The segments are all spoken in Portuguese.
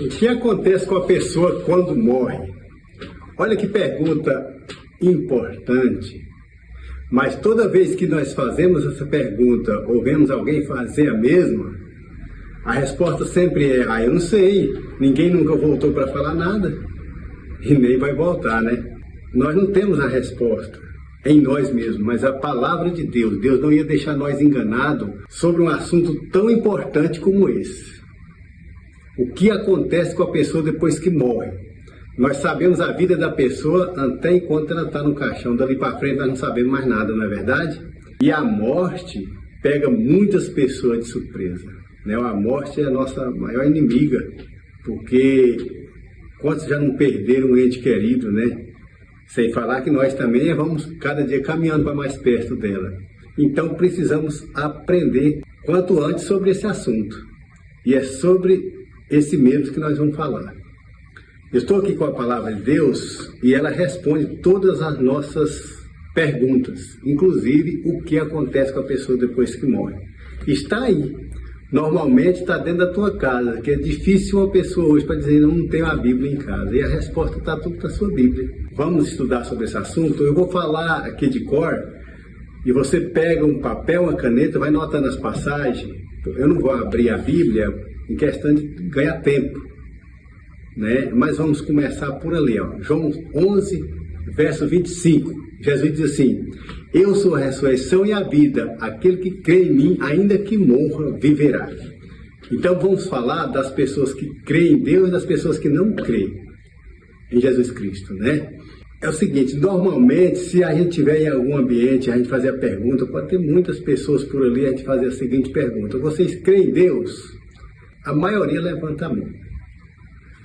O que acontece com a pessoa quando morre? Olha que pergunta importante. Mas toda vez que nós fazemos essa pergunta ou vemos alguém fazer a mesma, a resposta sempre é: eu não sei, ninguém nunca voltou para falar nada e nem vai voltar, né? Nós não temos a resposta em nós mesmos, mas a palavra de Deus. Deus não ia deixar nós enganados sobre um assunto tão importante como esse. O que acontece com a pessoa depois que morre? Nós sabemos a vida da pessoa até enquanto ela está no caixão. Dali para frente nós não sabemos mais nada, não é verdade? E a morte pega muitas pessoas de surpresa, né? A morte é a nossa maior inimiga, porque quantos já não perderam um ente querido, né? Sem falar que nós também vamos cada dia caminhando para mais perto dela. Então precisamos aprender quanto antes sobre esse assunto. E é sobre esse mesmo que nós vamos falar. Eu estou aqui com a palavra de Deus e ela responde todas as nossas perguntas, inclusive o que acontece com a pessoa depois que morre. Está aí. Normalmente está dentro da tua casa, que é difícil uma pessoa hoje para dizer: não tenho a Bíblia em casa. E a resposta está tudo na sua Bíblia. Vamos estudar sobre esse assunto. Eu vou falar aqui de cor e você pega um papel, uma caneta, vai notando as passagens. Eu não vou abrir a Bíblia em questão de ganhar tempo, né? Mas vamos começar por ali, ó. João 11, verso 25. Jesus diz assim: eu sou a ressurreição e a vida, aquele que crê em mim, ainda que morra, viverá. Então vamos falar das pessoas que creem em Deus e das pessoas que não creem em Jesus Cristo, né? É o seguinte: normalmente, se a gente estiver em algum ambiente, a gente fazer a pergunta, pode ter muitas pessoas por ali, a gente fazer a seguinte pergunta: vocês creem em Deus? A maioria levanta a mão.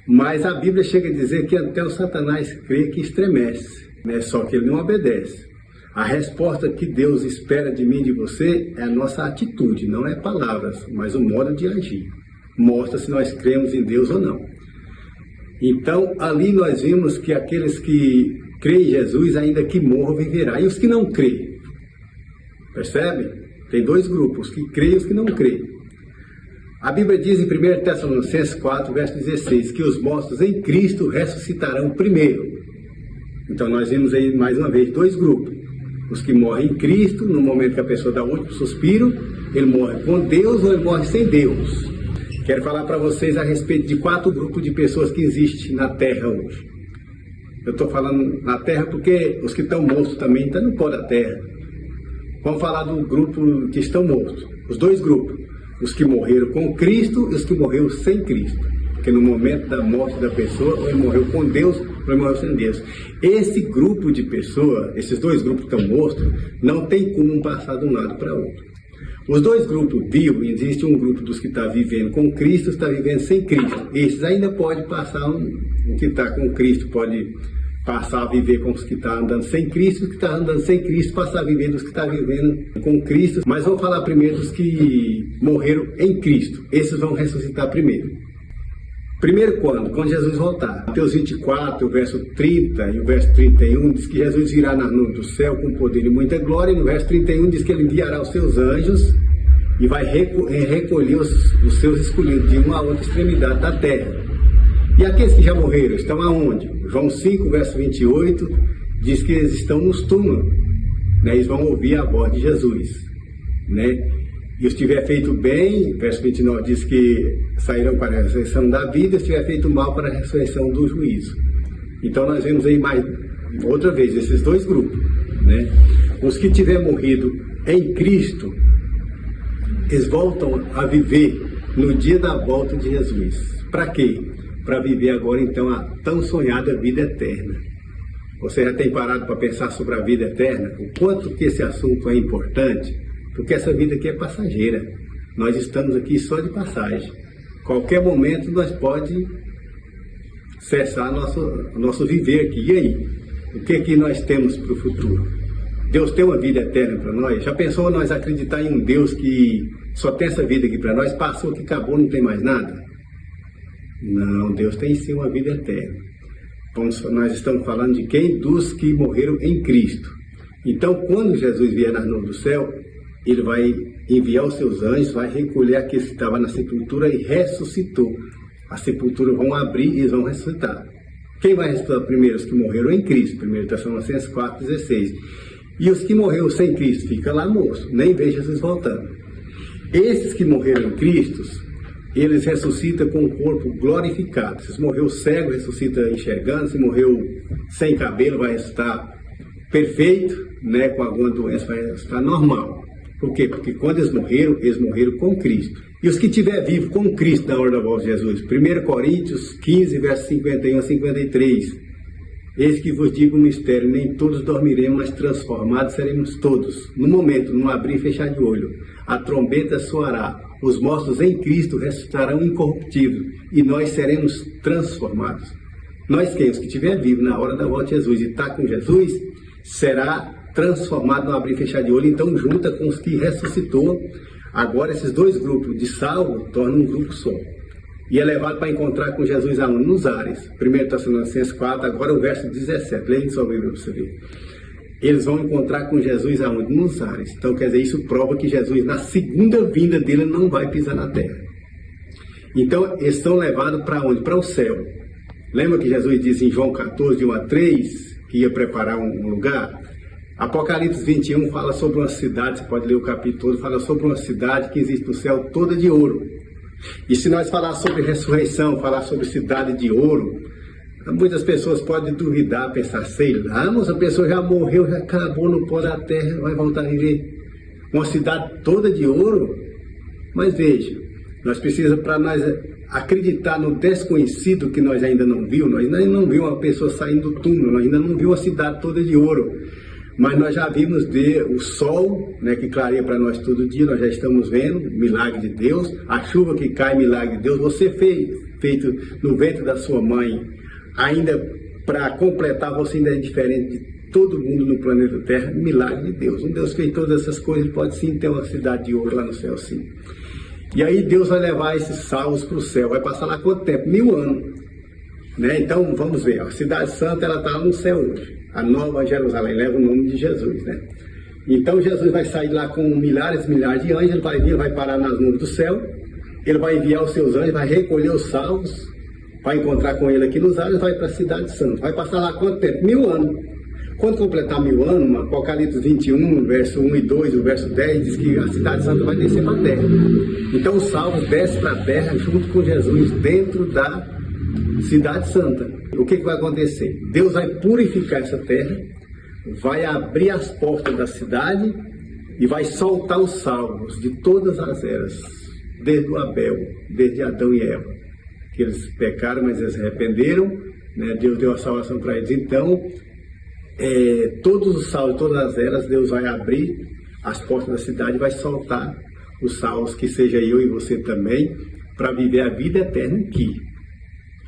Mas a Bíblia chega a dizer que até o Satanás crê que estremece, né? Só que ele não obedece. A resposta que Deus espera de mim e de você é a nossa atitude, não é palavras, mas o modo de agir. Mostra se nós cremos em Deus ou não. Então, ali nós vimos que aqueles que creem em Jesus, ainda que morram, viverá. E os que não creem? Percebe? Tem dois grupos, os que creem e os que não creem. A Bíblia diz em 1 Tessalonicenses 4, verso 16, que os mortos em Cristo ressuscitarão primeiro. Então nós vimos aí mais uma vez dois grupos. Os que morrem em Cristo, no momento que a pessoa dá o último suspiro, ele morre com Deus ou ele morre sem Deus. Quero falar para vocês a respeito de 4 grupos de pessoas que existem na Terra hoje. Eu estou falando na Terra porque os que estão mortos também estão no pó da Terra. Vamos falar do grupo que estão mortos. Os dois grupos. Os que morreram com Cristo e os que morreram sem Cristo. Porque no momento da morte da pessoa, ou ele morreu com Deus, ou ele morreu sem Deus. Esse grupo de pessoas, esses dois grupos que estão mortos, não tem como passar de um lado para o outro. Os dois grupos vivos, existe um grupo dos que está vivendo com Cristo e está vivendo sem Cristo. Esses ainda pode passar, o que está com Cristo pode passar a viver com os que estão andando sem Cristo, os que estão andando sem Cristo passar a viver dos que estão vivendo com Cristo. Mas vamos falar primeiro dos que morreram em Cristo. Esses vão ressuscitar primeiro. Primeiro quando? Quando Jesus voltar. Mateus 24, o verso 30 e o verso 31 diz que Jesus virá nas nuvens do céu com poder e muita glória. E no verso 31 diz que ele enviará os seus anjos e vai recolher os seus escolhidos de uma a outra extremidade da terra. E aqueles que já morreram estão aonde? João 5, verso 28, diz que eles estão nos túmulos, né? Eles vão ouvir a voz de Jesus, né? E os que tiver feito bem, verso 29 diz que sairão para a ressurreição da vida, e os que tiver feito mal para a ressurreição do juízo. Então nós vemos aí mais outra vez esses dois grupos, né? Os que tiver morrido em Cristo, eles voltam a viver no dia da volta de Jesus. Para quê? Para viver agora então a tão sonhada vida eterna. Você já tem parado para pensar sobre a vida eterna? O quanto que esse assunto é importante? Porque essa vida aqui é passageira. Nós estamos aqui só de passagem. Qualquer momento nós pode cessar nosso viver aqui. E aí? O que nós temos para o futuro? Deus tem uma vida eterna para nós? Já pensou nós acreditar em um Deus que só tem essa vida aqui para nós? Passou que acabou, não tem mais nada? Não, Deus tem sim uma vida eterna. Nós estamos falando de quem? Dos que morreram em Cristo. Então, quando Jesus vier nas nuvens do céu, ele vai enviar os seus anjos, vai recolher aqueles que estavam na sepultura e ressuscitou. a sepultura vão abrir e eles vão ressuscitar. Quem vai ressuscitar primeiro? Os que morreram em Cristo, 1 Tessalonicenses 4,16. E os que morreram sem Cristo, fica lá morto, nem vê Jesus voltando. Esses que morreram em Cristo, eles ressuscitam com o corpo glorificado. Se morreu cego, ressuscita enxergando. Se morreu sem cabelo, vai ressuscitar perfeito, né? Com alguma doença, vai ressuscitar normal. Por quê? Porque quando eles morreram com Cristo. E os que estiver vivo com Cristo na hora da volta de Jesus, 1 Coríntios 15, versos 51 a 53. Eis que vos digo um mistério, nem todos dormiremos, mas transformados seremos todos. No momento, no abrir e fechar de olho, a trombeta soará, os mortos em Cristo ressuscitarão incorruptíveis, e nós seremos transformados. Nós quem? Os que estiver vivo na hora da volta de Jesus e está com Jesus, será transformado no abrir e fechar de olho, então junta com os que ressuscitou. Agora esses dois grupos de salvo tornam um grupo só. E é levado para encontrar com Jesus aonde? Nos ares. 1 Tessalonicenses 4, agora o verso 17. Leia sua Bíblia para você ver. Eles vão encontrar com Jesus aonde? Nos ares. Então quer dizer, isso prova que Jesus, na segunda vinda dele, não vai pisar na terra. Então eles estão levados para onde? Para o céu. Lembra que Jesus disse em João 14, de 1 a 3, que ia preparar um lugar? Apocalipse 21 fala sobre uma cidade, você pode ler o capítulo todo, fala sobre uma cidade que existe no céu toda de ouro. E se nós falar sobre ressurreição, falar sobre cidade de ouro, muitas pessoas podem duvidar, pensar, sei lá, mas a pessoa já morreu, já acabou no pó da terra, vai voltar a viver. Uma cidade toda de ouro? Mas veja, nós precisamos, para nós acreditar no desconhecido que nós ainda não vimos, nós ainda não vimos uma pessoa saindo do túmulo, nós ainda não vimos uma cidade toda de ouro. Mas nós já vimos o sol, né, que clareia para nós todo dia, nós já estamos vendo, milagre de Deus, a chuva que cai, milagre de Deus, você feito no ventre da sua mãe, ainda para completar, você ainda é diferente de todo mundo no planeta Terra, milagre de Deus. Um Deus fez todas essas coisas, pode sim ter uma cidade de ouro lá no céu, sim. E aí Deus vai levar esses salvos para o céu, vai passar lá quanto tempo? 1000 anos. Né? Então vamos ver, a cidade santa ela está no céu hoje. A Nova Jerusalém leva o nome de Jesus, né? Então Jesus vai sair lá com milhares e milhares de anjos, ele vai vir, vai parar nas nuvens do céu, ele vai enviar os seus anjos, vai recolher os salvos, vai encontrar com ele aqui nos ares, vai para a cidade santa. Vai passar lá quanto tempo? 1000 anos. Quando completar 1000 anos, Apocalipse 21, verso 1 e 2, o verso 10, diz que a cidade santa vai descer para a terra. Então os salvos descem para a terra junto com Jesus dentro da cidade santa. O que vai acontecer? Deus vai purificar essa terra, vai abrir as portas da cidade e vai soltar os salvos de todas as eras, desde o Abel, desde Adão e Eva, que eles pecaram, mas eles se arrependeram, né? Deus deu a salvação para eles. Então, todos os salvos, todas as eras, Deus vai abrir as portas da cidade e vai soltar os salvos, que seja eu e você também, para viver a vida eterna aqui.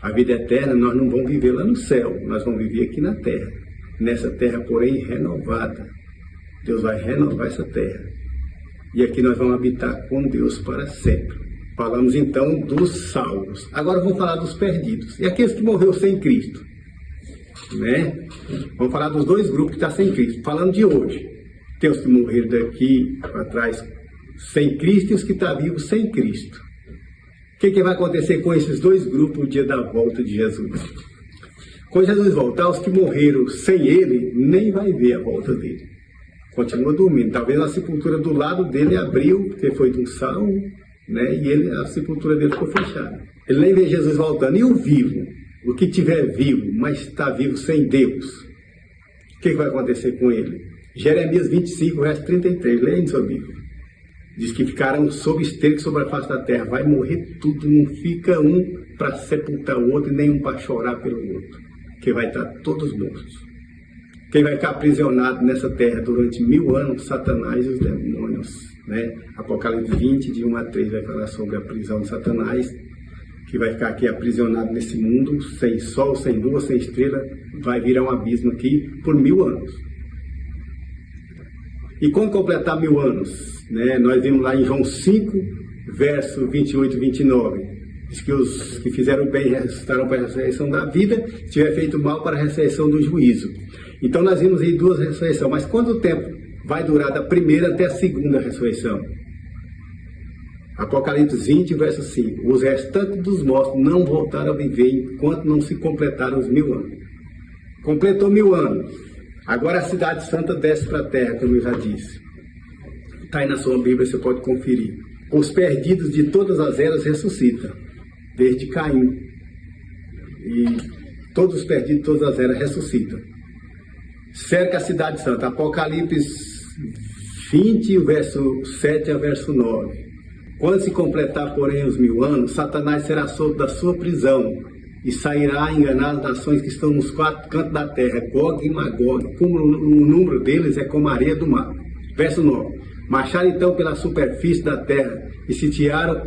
A vida eterna nós não vamos viver lá no céu, nós vamos viver aqui na terra. Nessa terra, porém, renovada. Deus vai renovar essa terra. E aqui nós vamos habitar com Deus para sempre. Falamos então dos salvos. Agora vamos falar dos perdidos. E aqueles que morreram sem Cristo. Né? Vamos falar dos dois grupos que estão sem Cristo. Falando de hoje. Tem os que morreram daqui para trás sem Cristo e os que estão vivos sem Cristo. O que vai acontecer com esses dois grupos no dia da volta de Jesus? Quando Jesus voltar, os que morreram sem ele, nem vai ver a volta dele. Continua dormindo. Talvez a sepultura do lado dele abriu, porque foi de um salmo, né? E a sepultura dele ficou fechada. Ele nem vê Jesus voltando. E o vivo? O que tiver vivo, mas está vivo sem Deus, o que vai acontecer com ele? Jeremias 25, verso 33. Leia em sua Bíblia. Diz que ficarão sob esterco sobre a face da terra. Vai morrer tudo, não fica um para sepultar o outro e nem um para chorar pelo outro. Que vai estar todos mortos. Quem vai ficar aprisionado nessa terra durante 1000 anos? Satanás e os demônios. Né? Apocalipse 20, de 1 a 3, vai falar sobre a prisão de Satanás, que vai ficar aqui aprisionado nesse mundo, sem sol, sem lua, sem estrela, vai virar um abismo aqui por 1000 anos. E quando completar 1000 anos, né, nós vimos lá em João 5, verso 28 e 29, diz que os que fizeram bem ressuscitarão para a ressurreição da vida, se tiver feito mal para a ressurreição do juízo. Então nós vimos aí 2 ressurreições, mas quanto tempo vai durar da primeira até a segunda ressurreição? Apocalipse 20, verso 5. Os restantes dos mortos não voltaram a viver enquanto não se completaram os 1000 anos. Completou 1000 anos. Agora a cidade santa desce para a terra, como eu já disse. Está aí na sua Bíblia, você pode conferir. Os perdidos de todas as eras ressuscitam, desde Caim. E todos os perdidos de todas as eras ressuscitam. Cerca a cidade santa. Apocalipse 20, verso 7 a verso 9. Quando se completar, porém, os 1000 anos, Satanás será solto da sua prisão e sairá a enganar as nações que estão nos 4 cantos da terra, Gog e Magog, como o número deles é como a areia do mar. Verso 9. Marcharam então pela superfície da terra e sitiaram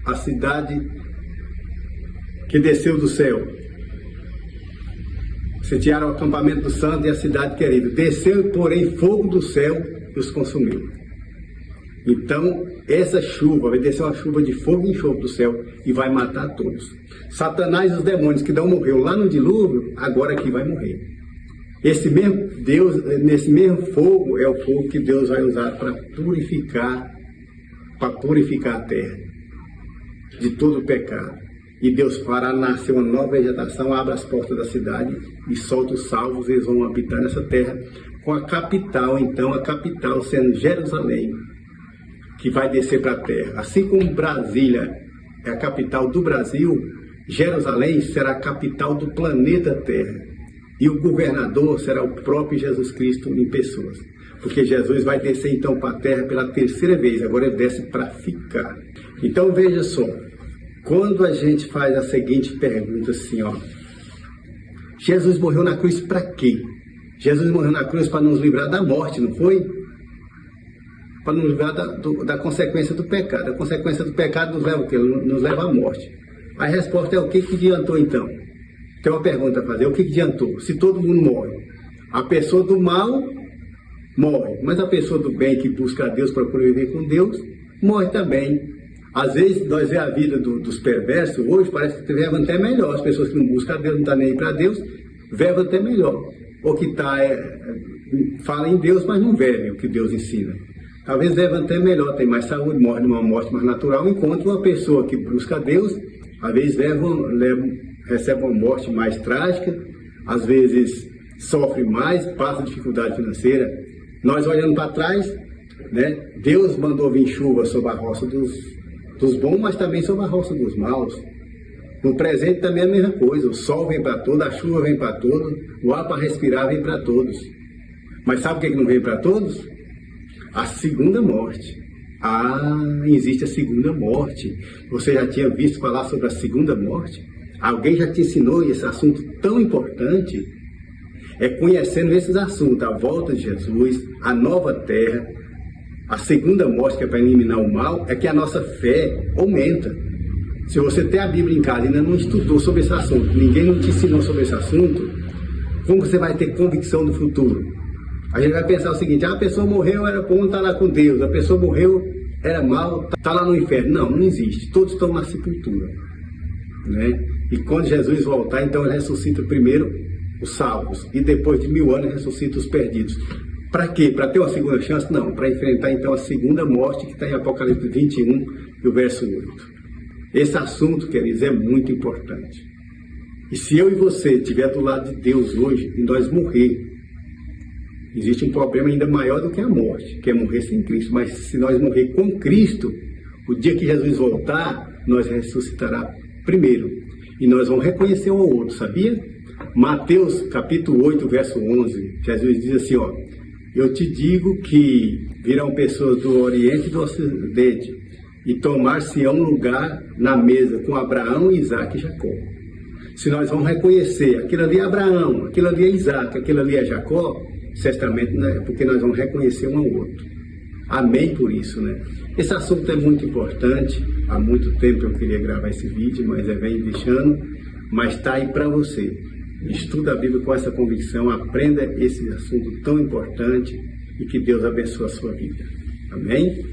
a cidade que desceu do céu. Sitiaram o acampamento do santo e a cidade querida. Desceu, porém, fogo do céu e os consumiu. Então, essa chuva, vai descer uma chuva de fogo e enxofre do céu e vai matar todos. Satanás e os demônios que não morreu lá no dilúvio, agora aqui vai morrer. Esse mesmo Deus, nesse mesmo fogo, é o fogo que Deus vai usar para purificar a terra de todo o pecado. E Deus fará nascer uma nova vegetação, abre as portas da cidade e solta os salvos, eles vão habitar nessa terra, com a capital, então, a capital sendo Jerusalém, que vai descer para a terra. Assim como Brasília é a capital do Brasil, Jerusalém será a capital do planeta Terra. E o governador será o próprio Jesus Cristo em pessoas. Porque Jesus vai descer então para a terra pela 3ª vez, agora ele desce para ficar. Então veja só, quando a gente faz a seguinte pergunta assim, ó. Jesus morreu na cruz para quê? Jesus morreu na cruz para nos livrar da morte, não foi? Para nos livrar da consequência do pecado. A consequência do pecado nos leva o quê? Nos leva à morte. A resposta é o que adiantou então? Tem uma pergunta a fazer. O que adiantou? Se todo mundo morre. A pessoa do mal morre. Mas a pessoa do bem que busca a Deus, procura viver com Deus, morre também. Às vezes nós vemos a vida dos perversos, hoje parece que vivem até melhor. As pessoas que não buscam a Deus, não estão nem aí para Deus, vivem até melhor. Ou que fala em Deus, mas não vivem o que Deus ensina. Talvez leve até melhor, tem mais saúde, morre de uma morte mais natural, enquanto uma pessoa que busca a Deus, às vezes recebe uma morte mais trágica, às vezes sofre mais, passa dificuldade financeira. Nós olhando para trás, né, Deus mandou vir chuva sobre a roça dos bons, mas também sobre a roça dos maus. No presente também é a mesma coisa, o sol vem para todos, a chuva vem para todos, o ar para respirar vem para todos. Mas sabe o que não vem para todos? A segunda morte. Existe a segunda morte. Você já tinha visto falar sobre a segunda morte? Alguém já te ensinou esse assunto tão importante? É conhecendo esses assuntos, a volta de Jesus, a nova terra, a segunda morte, que é para eliminar o mal, é que a nossa fé aumenta. Se você tem a Bíblia em casa e ainda não estudou sobre esse assunto, ninguém não te ensinou sobre esse assunto, como você vai ter convicção no futuro? A gente vai pensar o seguinte, a pessoa morreu, era bom, está lá com Deus. A pessoa morreu, era mal, está lá no inferno. Não, não existe. Todos estão na sepultura. Né? E quando Jesus voltar, então ele ressuscita primeiro os salvos. E depois de 1000 anos, ressuscita os perdidos. Para quê? Para ter uma segunda chance? Não. Para enfrentar então a segunda morte, que está em Apocalipse 21, e o verso 8. Esse assunto, queridos, é muito importante. E se eu e você estiver do lado de Deus hoje, e nós morrer, existe um problema ainda maior do que a morte, que é morrer sem Cristo. Mas se nós morrer com Cristo, o dia que Jesus voltar, nós ressuscitará primeiro. E nós vamos reconhecer um ao outro, sabia? Mateus capítulo 8, verso 11, Jesus diz assim, ó, eu te digo que virão pessoas do Oriente e do Ocidente e tomar-se-ão lugar na mesa com Abraão, Isaac e Jacó. Se nós vamos reconhecer, aquilo ali é Abraão, aquilo ali é Isaac, aquilo ali é Jacó, certamente, né, porque nós vamos reconhecer um ao outro. Amém por isso, né? Esse assunto é muito importante. Há muito tempo eu queria gravar esse vídeo, mas vem deixando. Mas está aí para você. Estuda a Bíblia com essa convicção, aprenda esse assunto tão importante e que Deus abençoe a sua vida. Amém?